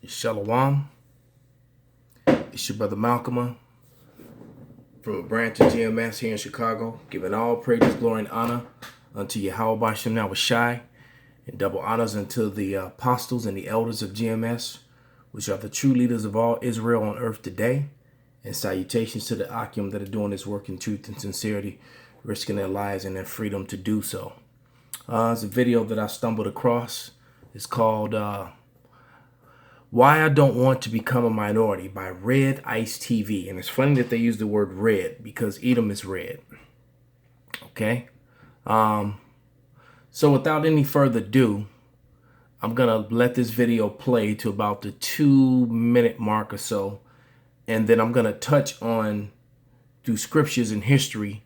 Shalom. It's your brother Malcolm from a branch of GMS here in Chicago, giving all praises, glory, and honor unto Yahweh Bashem now with Shai, and double honors unto the apostles and the elders of GMS, which are the true leaders of all Israel on earth today, and salutations to the Akim that are doing this work in truth and sincerity, risking their lives and their freedom to do so. It's a video that I stumbled across. It's called Why I Don't Want to Become a Minority by Red Ice TV. And it's funny that they use the word red because Edom is red. Okay. So without any further ado, I'm going to let this video play to about the 2-minute mark or so. And then I'm going to touch on, through scriptures and history,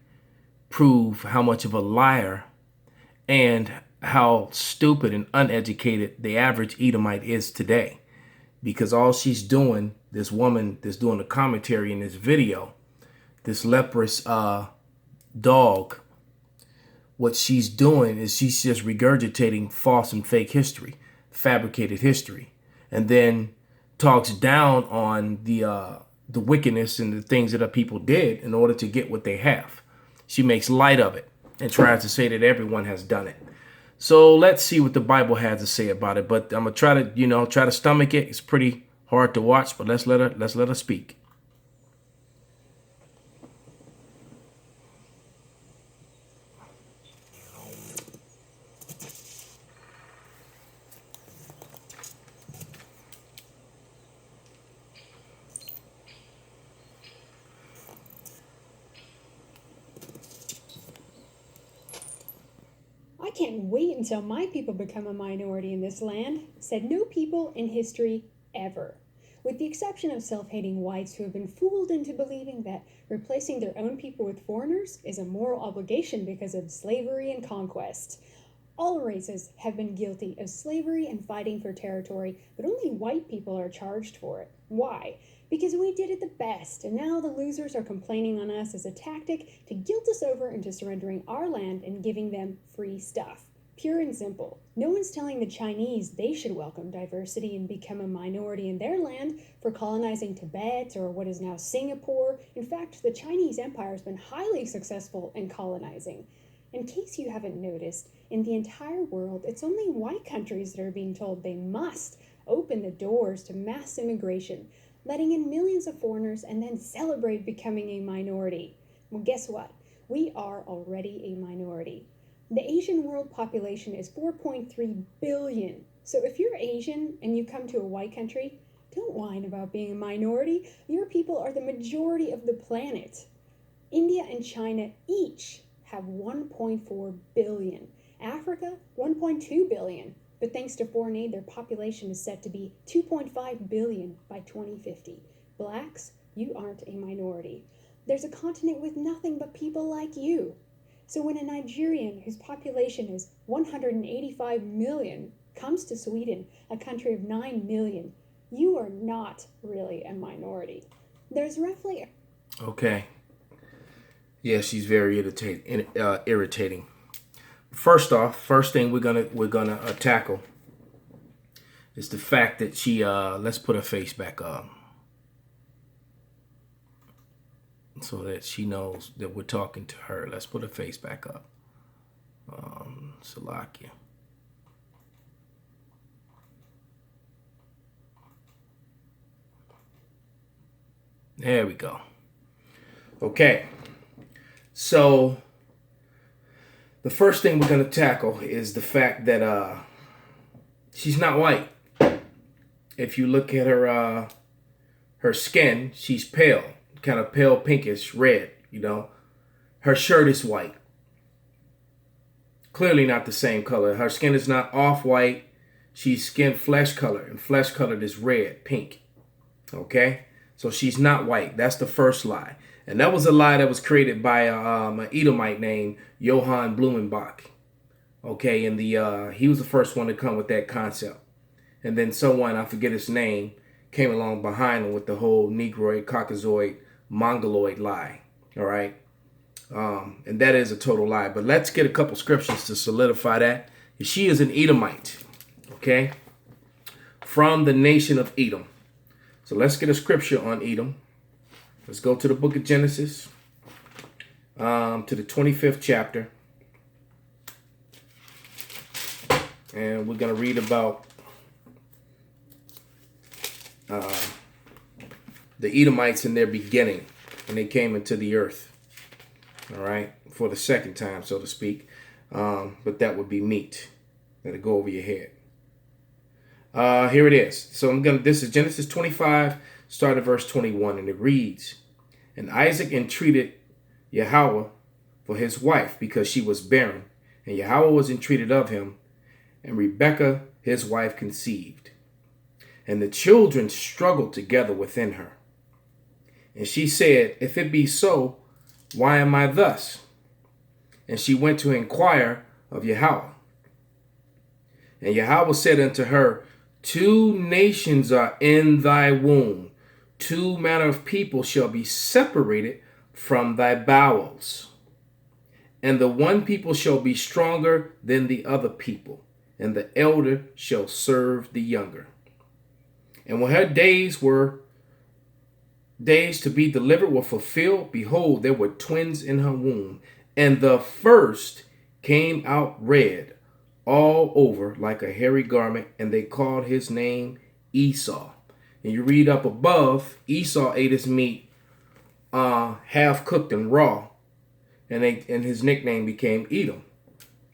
prove how much of a liar and how stupid and uneducated the average Edomite is today. Because all she's doing, this woman that's doing the commentary in this video, this leprous dog, what she's doing is she's just regurgitating false and fake history, fabricated history, and then talks down on the wickedness and the things that our people did in order to get what they have. She makes light of it and tries to say that everyone has done it. So let's see what the Bible has to say about it. But I'm gonna try to stomach it. It's pretty hard to watch, but let's let her speak. I can't wait until my people become a minority in this land, said no people in history ever. With the exception of self-hating whites who have been fooled into believing that replacing their own people with foreigners is a moral obligation because of slavery and conquest. All races have been guilty of slavery and fighting for territory, but only white people are charged for it. Why? Because we did it the best, and now the losers are complaining on us as a tactic to guilt us over into surrendering our land and giving them free stuff. Pure and simple. No one's telling the Chinese they should welcome diversity and become a minority in their land for colonizing Tibet or what is now Singapore. In fact, the Chinese Empire has been highly successful in colonizing. In case you haven't noticed, in the entire world, it's only white countries that are being told they must open the doors to mass immigration, letting in millions of foreigners and then celebrate becoming a minority. Well, guess what? We are already a minority. The Asian world population is 4.3 billion. So if you're Asian and you come to a white country, don't whine about being a minority. Your people are the majority of the planet. India and China each have 1.4 billion. Africa, 1.2 billion. But thanks to foreign aid, their population is set to be 2.5 billion by 2050. Blacks, you aren't a minority. There's a continent with nothing but people like you. So when a Nigerian whose population is 185 million comes to Sweden, a country of 9 million, you are not really a minority. There's roughly... Okay. Yeah, she's very irritating. First off, first thing we're gonna tackle is the fact that she let's put her face back up so that she knows that we're talking to her. Let's put her face back up. Salakia. There we go. Okay. So the first thing we're going to tackle is the fact that she's not white. If you look at her skin, she's pale, kind of pale pinkish red, Her shirt is white. Clearly not the same color. Her skin is not off-white. She's skin flesh color, and flesh colored is red, pink. Okay? So she's not white. That's the first lie. And that was a lie that was created by an Edomite named Johann Blumenbach. Okay, and he was the first one to come with that concept. And then someone, I forget his name, came along behind him with the whole Negroid, Caucasoid, Mongoloid lie. All right? And that is a total lie. But let's get a couple scriptures to solidify that. She is an Edomite. Okay? from the nation of Edom. So let's get a scripture on Edom. Let's go to the book of Genesis, to the 25th chapter. And we're going to read about the Edomites in their beginning when they came into the earth. All right, for the second time, so to speak. But that would be meat. That'll go over your head. Here it is. So this is Genesis 25, start at verse 21, and it reads, "And Isaac entreated Yahweh for his wife, because she was barren, and Yahweh was entreated of him, and Rebekah his wife conceived. And the children struggled together within her. And she said, If it be so, why am I thus? And she went to inquire of Yahweh. And Yahweh said unto her, 2 nations are in thy womb, 2 manner of people shall be separated from thy bowels. And the one people shall be stronger than the other people, and the elder shall serve the younger. And when her days to be delivered were fulfilled, behold, there were twins in her womb. And the first came out red all over like a hairy garment, and they called his name Esau. And you read up above, Esau ate his meat half cooked and raw, and his nickname became Edom,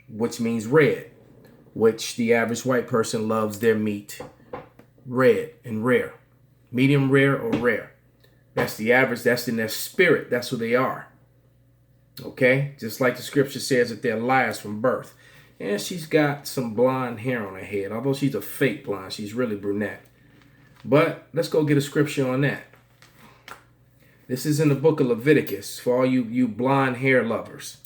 which means red, which the average white person loves their meat red and rare, medium rare or rare. That's the average. That's in their spirit. That's who they are. Okay, just like the scripture says that they're liars from birth. And she's got some blonde hair on her head. Although she's a fake blonde, she's really brunette. But let's go get a scripture on that. This is in the book of Leviticus for all you blonde hair lovers.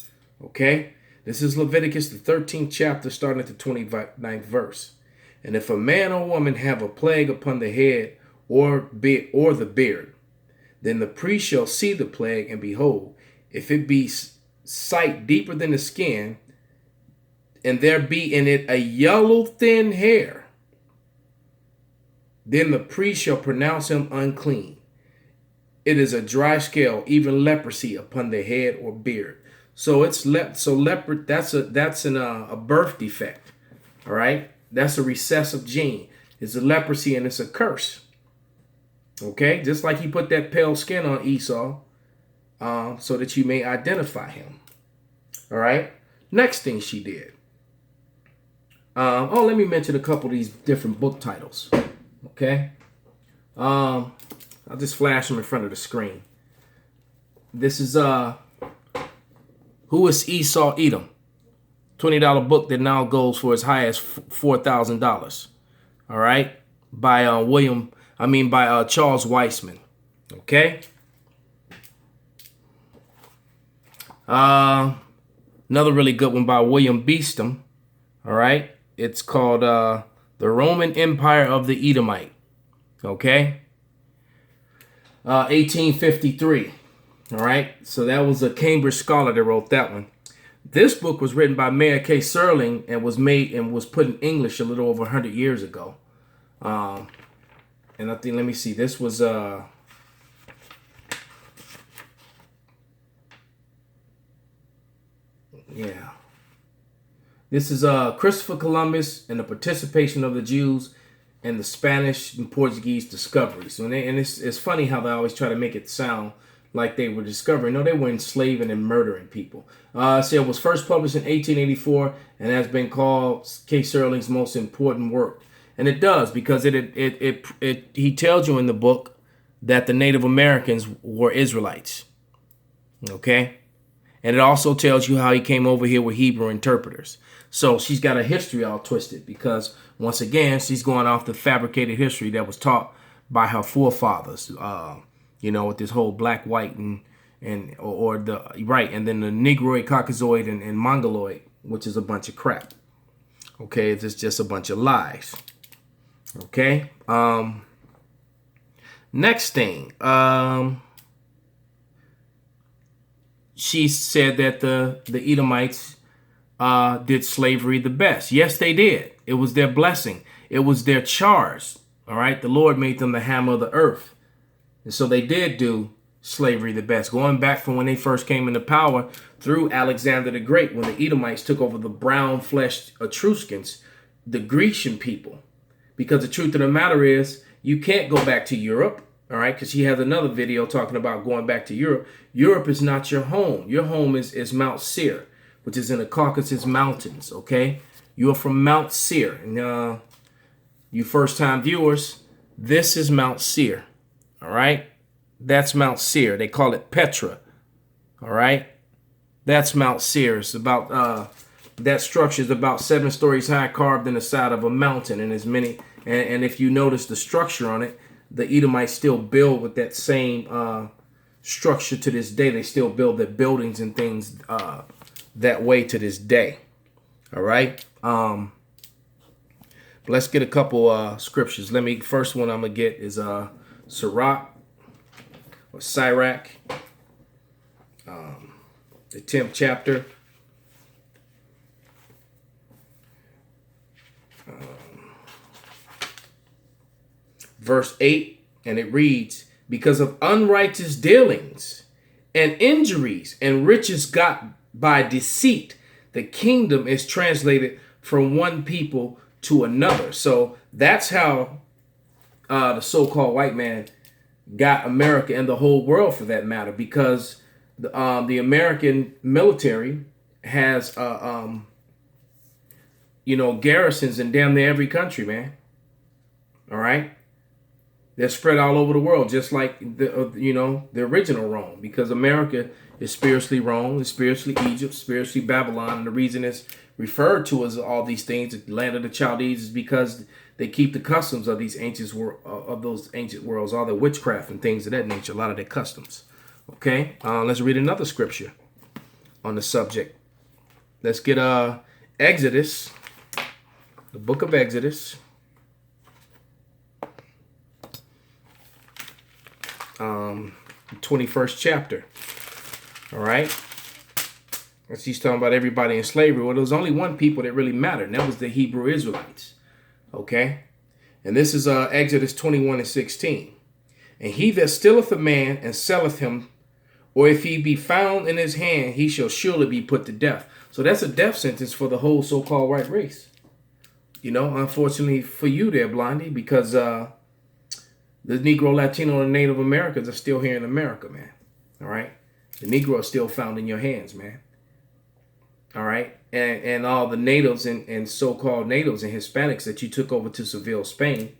Okay, this is Leviticus, the 13th chapter, starting at the 29th verse. And if a man or woman have a plague upon the head or the beard, then the priest shall see the plague, and behold, if it be sight deeper than the skin, and there be in it a yellow thin hair, then the priest shall pronounce him unclean. It is a dry scale, even leprosy upon the head or beard. So it's leopard. That's a birth defect. All right, that's a recessive gene. It's a leprosy, and it's a curse. Okay, just like he put that pale skin on Esau, so that you may identify him. All right. Next thing she did. Let me mention a couple of these different book titles. Okay. I'll just flash them in front of the screen. This is Who is Esau Edom? $20 book that now goes for as high as $4,000. All right, by Charles Weissman. Okay. Another really good one by William Beeston. All right, it's called The Roman Empire of the Edomite. Okay. 1853. All right, so that was a Cambridge scholar that wrote that one. This book was written by Mayer K. Serling and was put in English a little over 100 years ago. And I think, let me see, this was this is Christopher Columbus and the participation of the Jews and the Spanish and Portuguese discoveries. And it's funny how they always try to make it sound like they were discovering. No, they were enslaving and murdering people. So it was first published in 1884 and has been called K. Serling's most important work. And it does, because he tells you in the book that the Native Americans were Israelites. Okay? And it also tells you how he came over here with Hebrew interpreters. So she's got a history all twisted, because once again, she's going off the fabricated history that was taught by her forefathers. With this whole black, white, and then the Negroid, Caucasoid, and Mongoloid, which is a bunch of crap. Okay, it's just a bunch of lies. Okay. Next thing, she said that the Edomites did slavery the best. Yes, they did. It was their blessing. It was their charge. All right. The Lord made them the hammer of the earth. And so they did do slavery the best, going back from when they first came into power through Alexander the Great, when the Edomites took over the brown-fleshed Etruscans, the Grecian people. Because the truth of the matter is, you can't go back to Europe, all right, because he has another video talking about going back to Europe. Europe is not your home. Your home is Mount Seir, which is in the Caucasus Mountains, okay? You're from Mount Seir. And you first-time viewers, this is Mount Seir, all right? That's Mount Seir. They call it Petra, all right? That's Mount Seir. It's about, that structure is about 7 stories high, carved in the side of a mountain, and as many. And if you notice the structure on it, the Edomites still build with that same structure to this day. They still build their buildings and things that way to this day. All right. Let's get a couple scriptures. First one I'm gonna get is Sirach or Sirach, the 10th chapter. Verse 8, and it reads, because of unrighteous dealings and injuries and riches got by deceit, the kingdom is translated from one people to another. So that's how the so-called white man got America and the whole world, for that matter, because the American military has garrisons in damn near every country, man. All right. They're spread all over the world, just like the original Rome, because America is spiritually Rome, is spiritually Egypt, spiritually Babylon. And the reason it's referred to as all these things, the land of the Chaldees, is because they keep the customs of these those ancient worlds, all the witchcraft and things of that nature, a lot of their customs. Okay, let's read another scripture on the subject. Let's get Exodus, the book of Exodus. 21st chapter. All right. As he's talking about everybody in slavery. Well, there was only one people that really mattered, and that was the Hebrew Israelites. Okay. And this is Exodus 21:16. And he that stealeth a man and selleth him, or if he be found in his hand, he shall surely be put to death. So that's a death sentence for the whole so-called white race. Unfortunately for you there, Blondie, because the Negro, Latino, and Native Americans are still here in America, man. All right. The Negro is still found in your hands, man. All right. And all the natives and so-called natives and Hispanics that you took over to Seville, Spain.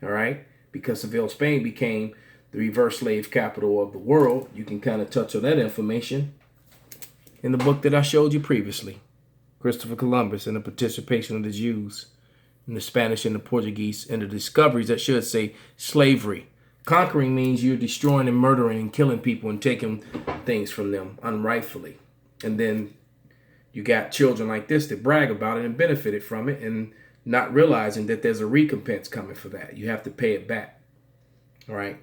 All right. Because Seville, Spain became the reverse slave capital of the world. You can kind of touch on that information in the book that I showed you previously. Christopher Columbus and the participation of the Jews and the Spanish and the Portuguese and the discoveries that should say slavery. Conquering means you're destroying and murdering and killing people and taking things from them unrightfully. And then you got children like this that brag about it and benefited from it and not realizing that there's a recompense coming for that. You have to pay it back. All right.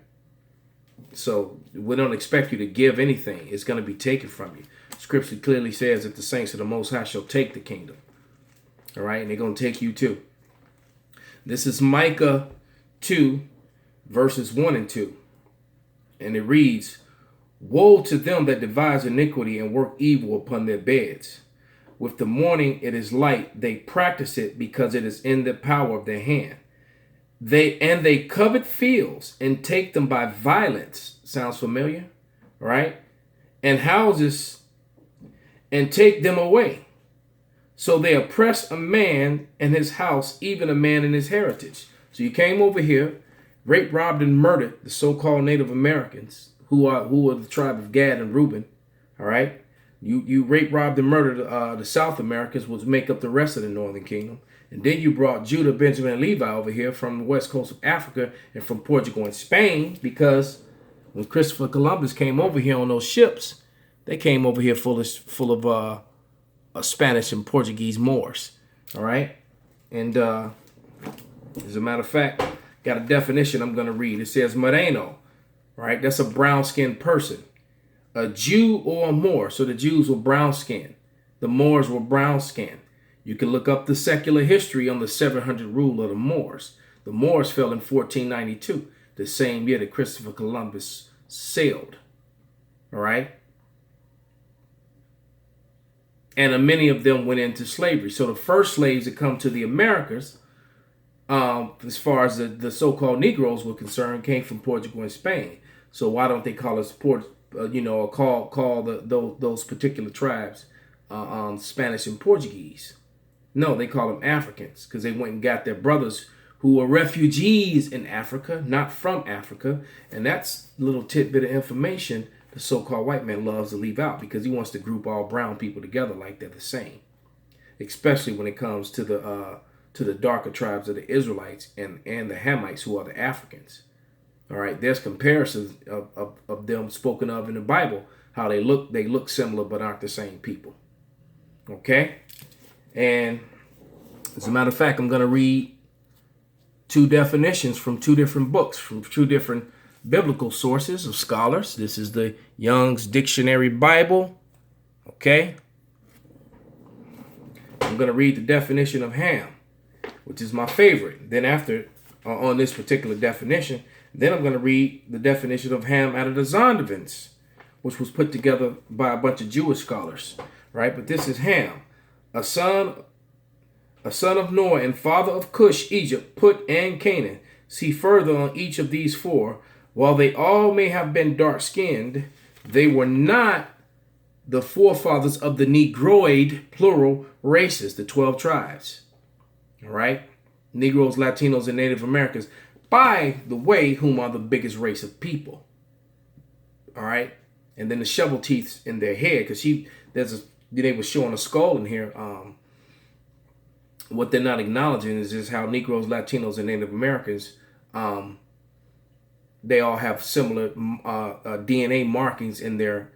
So we don't expect you to give anything. It's going to be taken from you. Scripture clearly says that the saints of the Most High shall take the kingdom. All right. And they're going to take you too. This is Micah 2, verses 1 and 2. And it reads, woe to them that devise iniquity and work evil upon their beds. With the morning it is light. They practice it because it is in the power of their hand. They covet fields and take them by violence. Sounds familiar, right? And houses and take them away. So they oppress a man and his house, even a man and his heritage. So you came over here, raped, robbed, and murdered the so-called Native Americans who are the tribe of Gad and Reuben. All right. You raped, robbed, and murdered the South Americans, which make up the rest of the Northern Kingdom. And then you brought Judah, Benjamin, and Levi over here from the west coast of Africa and from Portugal and Spain, because when Christopher Columbus came over here on those ships, they came over here full of Spanish and Portuguese Moors. All right. And as a matter of fact, got a definition I'm going to read. It says moreno. Right. That's a brown-skinned person, a Jew or a Moor. So the Jews were brown-skinned. The Moors were brown-skinned. You can look up the secular history on the 700 rule of the Moors. The Moors fell in 1492, the same year that Christopher Columbus sailed. All right. And many of them went into slavery. So the first slaves that come to the Americas, as far as the so-called Negroes were concerned, came from Portugal and Spain. So why don't they call us those particular tribes Spanish and Portuguese? No, they call them Africans because they went and got their brothers who were refugees in Africa, not from Africa. And that's a little tidbit of information the so-called white man loves to leave out because he wants to group all brown people together like they're the same, especially when it comes to the darker tribes of the Israelites and the Hamites, who are the Africans. All right, there's comparisons of them spoken of in the Bible, how they look similar but aren't the same people. Okay, and as a matter of fact, I'm going to read two definitions from two different books, from two different biblical sources of scholars. This is the Young's Dictionary Bible. Okay, I'm going to read the definition of Ham, which is my favorite. Then after, on this particular definition, then I'm going to read the definition of Ham out of the Zondervan's, which was put together by a bunch of Jewish scholars, right? But this is Ham, a son of Noah and father of Cush, Egypt, Put, and Canaan. See further on each of these four. While they all may have been dark-skinned, they were not the forefathers of the Negroid, plural, races, the 12 tribes. All right? Negroes, Latinos, and Native Americans, by the way, whom are the biggest race of people. All right? And then the shovel teeth in their head, because they were showing a skull in here. What they're not acknowledging is just how Negroes, Latinos, and Native Americans, they all have similar DNA markings in their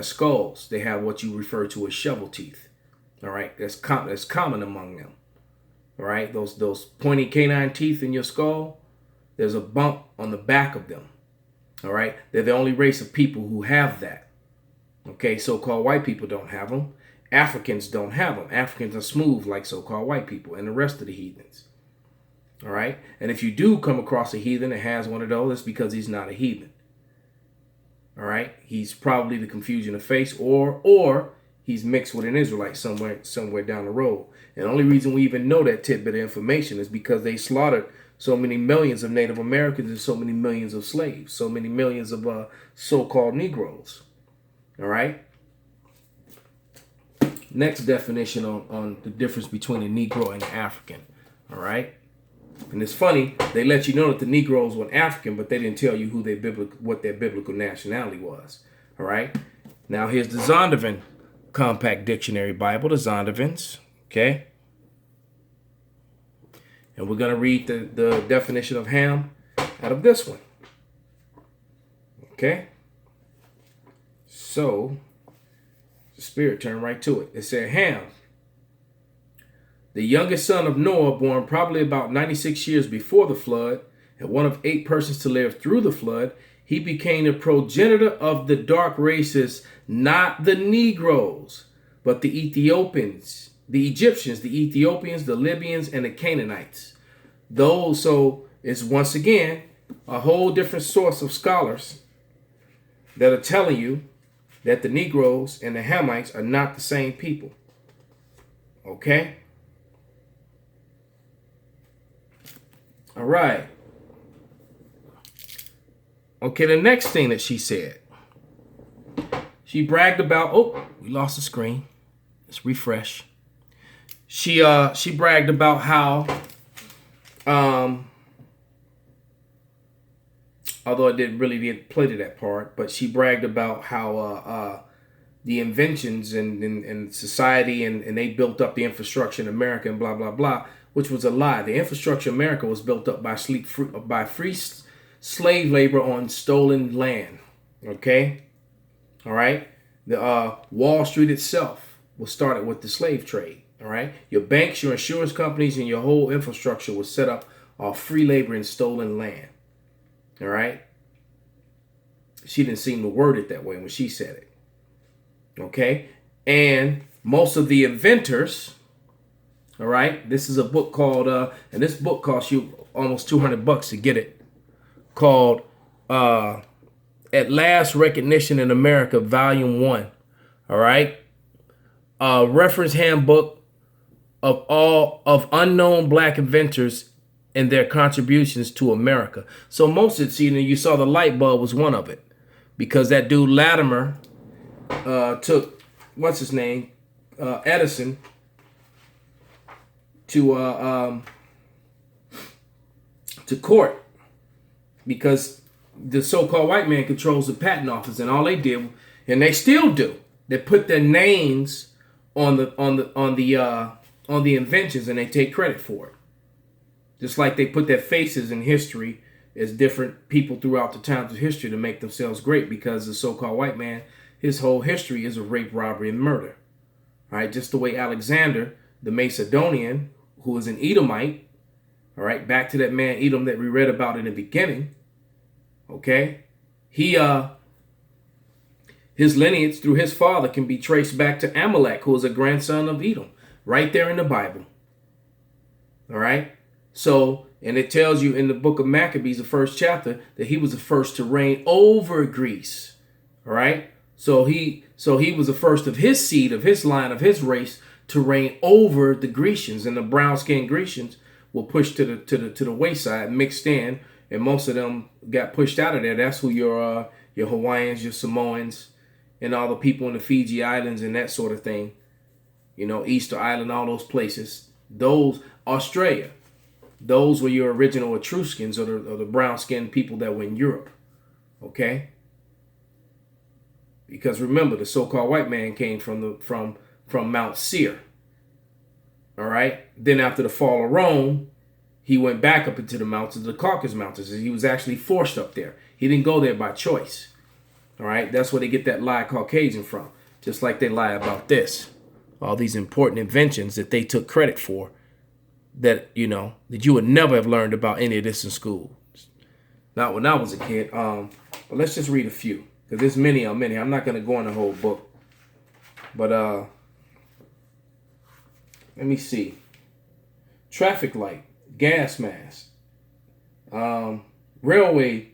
skulls. They have what you refer to as shovel teeth. All right, that's common among them. All right, those pointy canine teeth in your skull. There's a bump on the back of them. All right, they're the only race of people who have that. Okay, so-called white people don't have them. Africans don't have them. Africans are smooth like so-called white people and the rest of the heathens. All right, and if you do come across a heathen that has one of those, it's because he's not a heathen. All right, he's probably the confusion of face, or he's mixed with an Israelite somewhere down the road. And the only reason we even know that tidbit of information is because they slaughtered so many millions of Native Americans and so many millions of slaves, so many millions of so-called Negroes. All right. Next definition on the difference between a Negro and an African. All right. And it's funny, they let you know that the Negroes were African, but they didn't tell you what their biblical nationality was. All right. Now here's the Zondervan Compact Dictionary Bible, the Zondervans. Okay. And we're going to read the definition of Ham out of this one. Okay. So the Spirit turned right to it. It said Ham, the youngest son of Noah, born probably about 96 years before the flood, and one of 8 persons to live through the flood, he became the progenitor of the dark races, not the Negroes, but the Ethiopians, the Egyptians, the Ethiopians, the Libyans, and the Canaanites. So it's once again a whole different source of scholars that are telling you that the Negroes and the Hamites are not the same people. Okay? All right. Okay, the next thing that she said, she bragged about, oh, we lost the screen. Let's refresh. She bragged about how, although I didn't play to that part, but she bragged about how the inventions and society and they built up the infrastructure in America and blah, blah, blah, which was a lie. The infrastructure in America was built up by free slave labor on stolen land. Okay? All right? The Wall Street itself was started with the slave trade. All right? Your banks, your insurance companies, and your whole infrastructure was set up off free labor and stolen land. All right? She didn't seem to word it that way when she said it. Okay? And most of the inventors, all right, this is a book called, and this book costs you almost $200 to get it, called At Last Recognition in America, Volume 1. All right. Reference handbook of unknown black inventors and their contributions to America. So most of it, you saw the light bulb was one of it, because that dude Latimer took, what's his name, Edison, to court, because the so-called white man controls the patent office, and all they did, and they still do, they put their names on the inventions, and they take credit for it. Just like they put their faces in history as different people throughout the times of history to make themselves great, because the so-called white man, his whole history is of rape, robbery, and murder. All right, just the way Alexander, the Macedonian, who was an Edomite, all right, back to that man Edom that we read about in the beginning, okay, his lineage through his father can be traced back to Amalek, who was a grandson of Edom, right there in the Bible. All right. So, and it tells you in the book of Maccabees, the first chapter, that he was the first to reign over Greece. All right. So he was the first of his seed, of his line, of his race to reign over the Grecians, and the brown-skinned Grecians were pushed to the wayside, mixed in, and most of them got pushed out of there. That's who your Hawaiians, your Samoans, and all the people in the Fiji Islands and that sort of thing. You know, Easter Island, all those places. Those, Australia, those were your original Etruscans, or the brown-skinned people that were in Europe. Okay? Because remember, the so-called white man came from Mount Seir. All right? Then after the fall of Rome, he went back up into the mountains, the Caucasus Mountains. He was actually forced up there. He didn't go there by choice. All right? That's where they get that lie Caucasian from. Just like they lie about this. All these important inventions that they took credit for, that, you know, that you would never have learned about any of this in school. Not when I was a kid. But let's just read a few, because there's many. I'm not going to go in the whole book. But let me see. Traffic light, gas mask, railway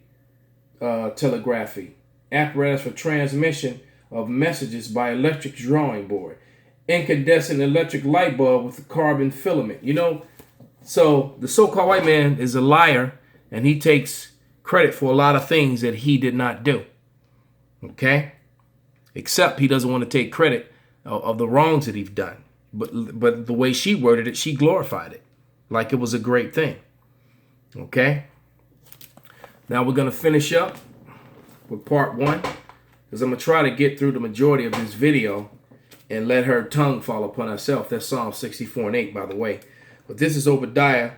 telegraphy, apparatus for transmission of messages by electric drawing board, incandescent electric light bulb with a carbon filament. You know, so the so-called white man is a liar, and he takes credit for a lot of things that he did not do. Okay? Except he doesn't want to take credit of the wrongs that he's done. But the way she worded it, she glorified it like it was a great thing. Okay? Now we're going to finish up with part 1, because I'm going to try to get through the majority of this video and let her tongue fall upon herself. That's Psalm 64:8, by the way. But this is Obadiah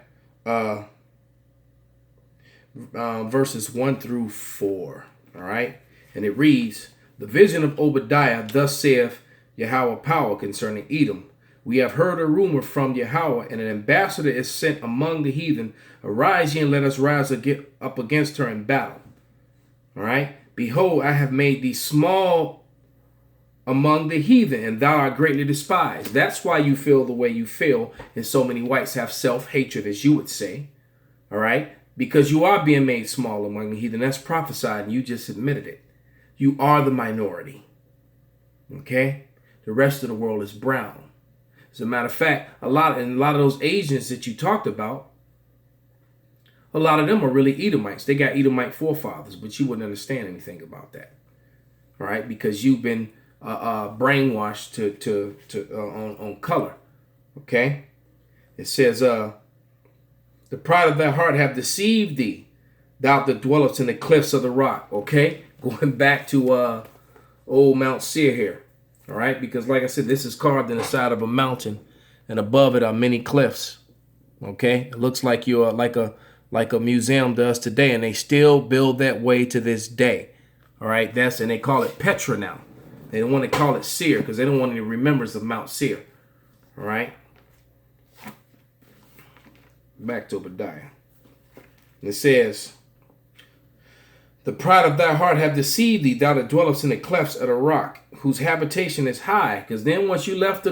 verses 1 through 4. All right? And it reads, "The vision of Obadiah, thus saith Yahweh power concerning Edom. We have heard a rumor from Yahweh, and an ambassador is sent among the heathen. Arise ye, and let us rise up against her in battle. All right? Behold, I have made thee small among the heathen, and thou art greatly despised." That's why you feel the way you feel, and so many whites have self-hatred, as you would say. All right? Because you are being made small among the heathen. That's prophesied, and you just admitted it. You are the minority. Okay? The rest of the world is brown. As a matter of fact, a lot of those Asians that you talked about, a lot of them are really Edomites. They got Edomite forefathers, but you wouldn't understand anything about that. All right? Because you've been brainwashed on color. Okay? It says, "The pride of thy heart have deceived thee, thou that dwellest in the cliffs of the rock." Okay? Going back to old Mount Seir here. All right? Because like I said, this is carved in the side of a mountain, and above it are many cliffs. Okay? It looks like you're like a museum does today, and they still build that way to this day. All right? And they call it Petra now. They don't want to call it Seir because they don't want any remembrance of Mount Seir. All right? Back to Obadiah. And it says, "The pride of thy heart have deceived thee, thou that dwellest in the clefts of the rock, whose habitation is high." Because then once you left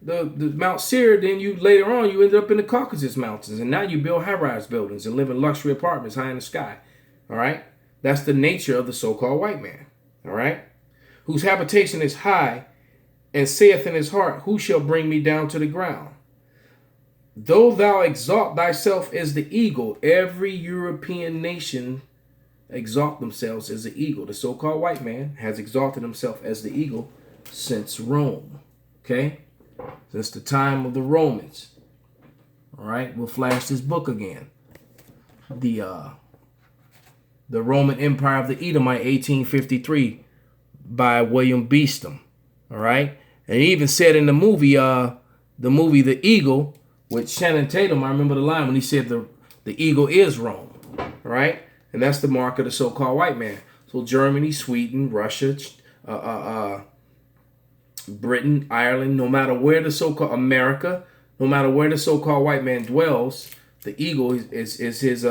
the Mount Seir, then you later on you ended up in the Caucasus Mountains, and now you build high-rise buildings and live in luxury apartments high in the sky. All right, that's the nature of the so-called white man. All right, whose habitation is high, and saith in his heart, who shall bring me down to the ground? Though thou exalt thyself as the eagle, every European nation exalt themselves as the eagle. The so-called white man has exalted himself as the eagle since Rome. Okay? Since the time of the Romans. All right, we'll flash this book again. The Roman Empire of the Edomite, 1853, by William Beeston. All right, and he even said in the movie The Eagle with Channing Tatum. I remember the line when he said the eagle is Rome. All right, and that's the mark of the so-called white man. So Germany, Sweden, Russia, Britain, Ireland, no matter where the so-called America, no matter where the so-called white man dwells, the eagle is his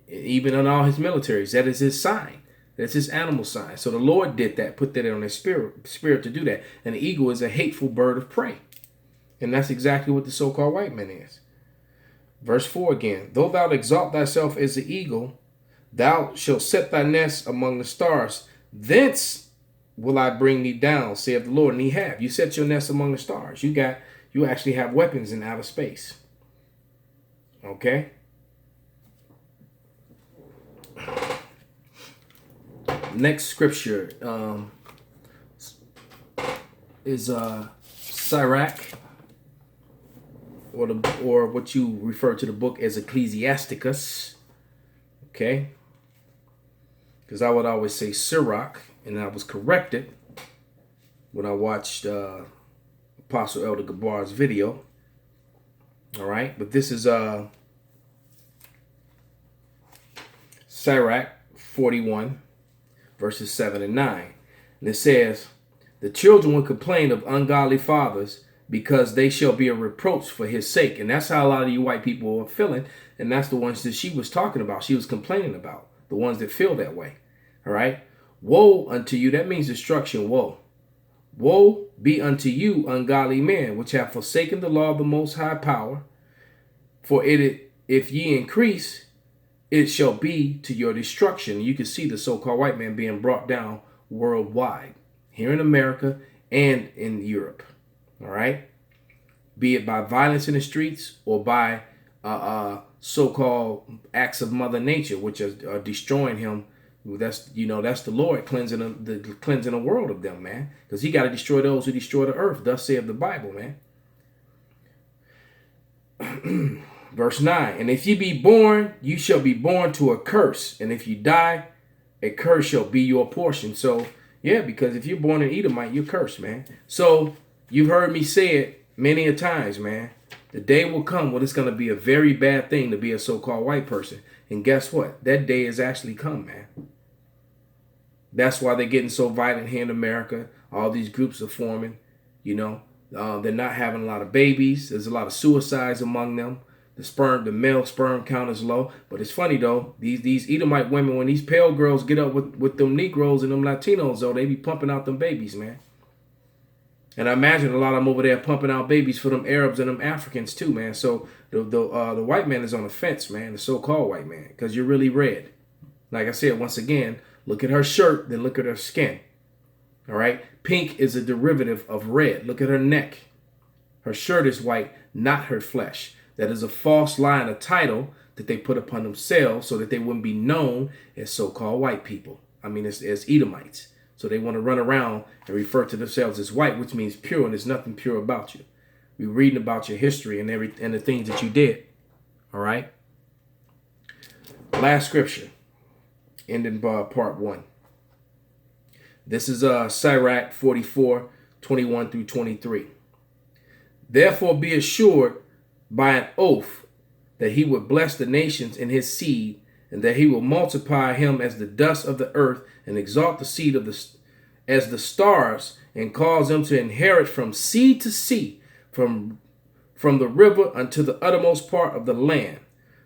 even in all his militaries, that is his sign. That's his animal sign. So the Lord did that, put that on his spirit to do that. And the eagle is a hateful bird of prey. And that's exactly what the so-called white man is. Verse 4 again. Though thou exalt thyself as the eagle, thou shalt set thy nest among the stars. Thence will I bring thee down, saith the Lord. And he have. You set your nest among the stars. You actually have weapons in outer space. Okay? Next scripture is Sirach, or what you refer to the book as Ecclesiasticus. Okay, because I would always say Sirach, and I was corrected when I watched Apostle Elder Gabar's video. All right, but this is Sirach 41. Verses 7 and 9. And it says, the children will complain of ungodly fathers because they shall be a reproach for his sake. And that's how a lot of you white people are feeling. And that's the ones that she was talking about. She was complaining about. The ones that feel that way. All right. Woe unto you. That means destruction. Woe. Woe be unto you, ungodly men, which have forsaken the law of the Most High Power. For if ye increase, it shall be to your destruction. You can see the so-called white man being brought down worldwide, here in America and in Europe. All right, be it by violence in the streets or by so-called acts of Mother Nature, which are destroying him. That's the Lord cleansing the world of them, man, because He got to destroy those who destroy the earth. Thus saith the Bible, man. Verse 9, and if ye be born, you shall be born to a curse. And if you die, a curse shall be your portion. So, yeah, because if you're born an Edomite, you're cursed, man. So, you've heard me say it many a times, man. The day will come when it's going to be a very bad thing to be a so-called white person. And guess what? That day has actually come, man. That's why they're getting so violent here in America. All these groups are forming, They're not having a lot of babies. There's a lot of suicides among them. The male sperm count is low. But it's funny though, these Edomite women, when these pale girls get up with them Negroes and them Latinos, though, they be pumping out them babies, man. And I imagine a lot of them over there pumping out babies for them Arabs and them Africans too, man. So the white man is on the fence, man, the so-called white man, because you're really red. Like I said, once again, look at her shirt, then look at her skin. All right? Pink is a derivative of red. Look at her neck. Her shirt is white, not her flesh. That is a false lie and a title that they put upon themselves so that they wouldn't be known as so-called white people. I mean, as Edomites. So they want to run around and refer to themselves as white, which means pure, and there's nothing pure about you. We're reading about your history and the things that you did. All right? Last scripture, ending part 1. This is Sirach 44, 21 through 23. Therefore be assured by an oath that he would bless the nations in his seed, and that he will multiply him as the dust of the earth, and exalt the seed as the stars, and cause them to inherit from sea to sea, from the river unto the uttermost part of the land.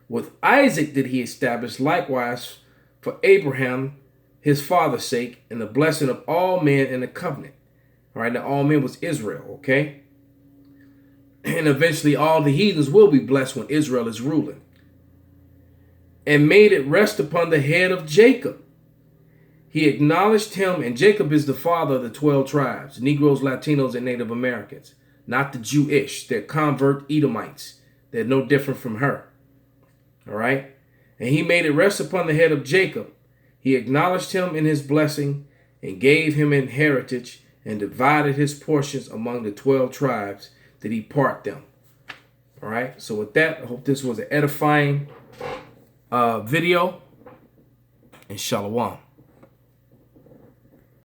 With Isaac did he establish likewise for Abraham his father's sake, and the blessing of all men in the covenant. All right, now all men was Israel, okay? And eventually all the heathens will be blessed when Israel is ruling. And made it rest upon the head of Jacob. He acknowledged him, and Jacob is the father of the 12 tribes, Negroes, Latinos, and Native Americans, not the Jewish. They're convert Edomites. They're no different from her. All right? And he made it rest upon the head of Jacob. He acknowledged him in his blessing and gave him in heritage and divided his portions among the 12 tribes that he part them. All right? So with that, I hope this was an edifying video. And shalom.